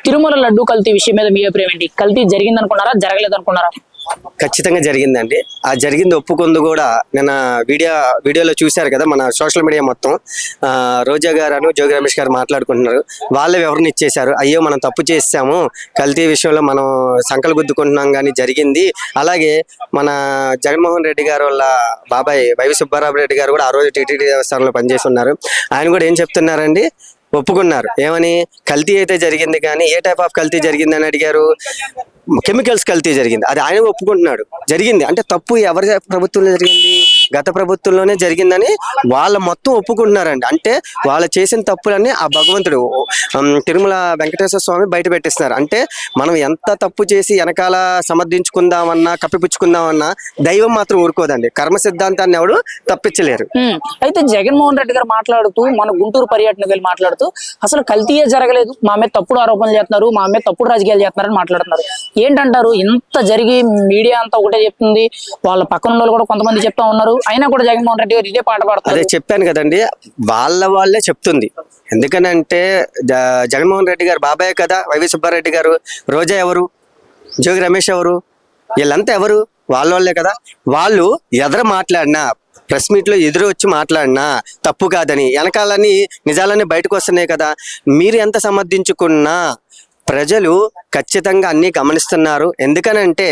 తిరుమల లడ్డు కల్తీ విషయం మీద మీ అభిప్రాయం ఏంటి? కల్తీ జరిగింది అనుకున్నారా, జరగలేదు అనుకున్నారా? ఖచ్చితంగా జరిగిందండి. ఆ జరిగింది ఒప్పుకుంది కూడా. నిన్న వీడియోలో చూశారు కదా, మన సోషల్ మీడియా మొత్తం రోజా గారు జోగి రమేష్ గారు మాట్లాడుకుంటున్నారు. వాళ్ళే వివరణ ఇచ్చేశారు. అయ్యో మనం తప్పు చేసాము, కల్తీ విషయంలో మనం సంకలు గుద్దుకుంటున్నాం కానీ జరిగింది. అలాగే మన జగన్మోహన్ రెడ్డి గారు వాళ్ళ బాబాయ్ వైవి సుబ్బారావు రెడ్డి గారు కూడా ఆ రోజు టీటీడీ దేవస్థానంలో పనిచేస్తున్నారు. ఆయన కూడా ఏం చెప్తున్నారండి, ఒప్పుకున్నారు. ఏమని? కల్తీ అయితే జరిగింది, కానీ ఏ టైప్ ఆఫ్ కల్తీ జరిగింది అని అడిగారు. కెమికల్స్ కల్తీ జరిగింది, అది ఆయన ఒప్పుకుంటున్నాడు. జరిగింది అంటే తప్పు ఎవరి ప్రభుత్వంలో జరిగింది? గత ప్రభుత్వంలోనే జరిగిందని వాళ్ళ మొత్తం ఒప్పుకుంటున్నారండి. అంటే వాళ్ళు చేసిన తప్పులన్నీ ఆ భగవంతుడు తిరుమల వెంకటేశ్వర స్వామి బయట పెట్టిస్తున్నారు. అంటే మనం ఎంత తప్పు చేసి వెనకాల సమర్థించుకుందామన్నా, కప్పిపుచ్చుకుందామన్నా దైవం మాత్రం ఊరుకోదండి. కర్మ సిద్ధాంతాన్ని ఎవడు తప్పించలేరు. అయితే జగన్మోహన్ రెడ్డి గారు మాట్లాడుతూ, మన గుంటూరు పర్యటనకు వెళ్ళి మాట్లాడుతూ, అసలు కల్తీయే జరగలేదు, మా మీద తప్పుడు ఆరోపణలు చేస్తున్నారు, మా మీద తప్పుడు రాజకీయాలు చేస్తున్నారని మాట్లాడుతున్నారు. ఏంటంటారు? ఇంత జరిగి మీడియా అంతా ఒకటే చెప్తుంది, వాళ్ళ పక్కన వాళ్ళు కూడా కొంతమంది చెప్తా ఉన్నారు, అయినా కూడా జగన్మోహన్ రెడ్డి గారు ఇదే పాట పాడతారు. అదే చెప్పాను కదండి, వాళ్ళే చెప్తుంది. ఎందుకనంటే జగన్మోహన్ రెడ్డి గారు బాబాయ్ కదా వైవి సుబ్బారెడ్డి గారు. రోజా ఎవరు? జోగి రమేష్ ఎవరు? వీళ్ళంతా ఎవరు? వాళ్ళే కదా. వాళ్ళు ఎదురు మాట్లాడినా, ప్రెస్ మీట్ లో ఎదురు వచ్చి మాట్లాడినా తప్పు కాదని, వెనకాలని నిజాలన్నీ బయటకు వస్తున్నాయి కదా. మీరు ఎంత సమర్థించుకున్నా ప్రజలు ఖచ్చితంగా అన్ని గమనిస్తున్నారు. ఎందుకనంటే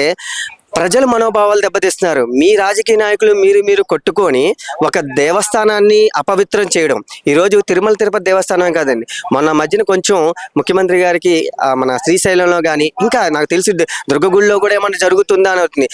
ప్రజల మనోభావాలు దెబ్బతీస్తున్నారు. మీ రాజకీయ నాయకులు మీరు కొట్టుకొని ఒక దేవస్థానాన్ని అపవిత్రం చేయడం. ఈరోజు తిరుమల తిరుపతి దేవస్థానం కాదండి, మొన్న మధ్యన కొంచెం ముఖ్యమంత్రి గారికి మన శ్రీశైలంలో కానీ, ఇంకా నాకు తెలిసి దుర్గగుడిలో కూడా ఏమన్నా జరుగుతుందా అని అవుతుంది.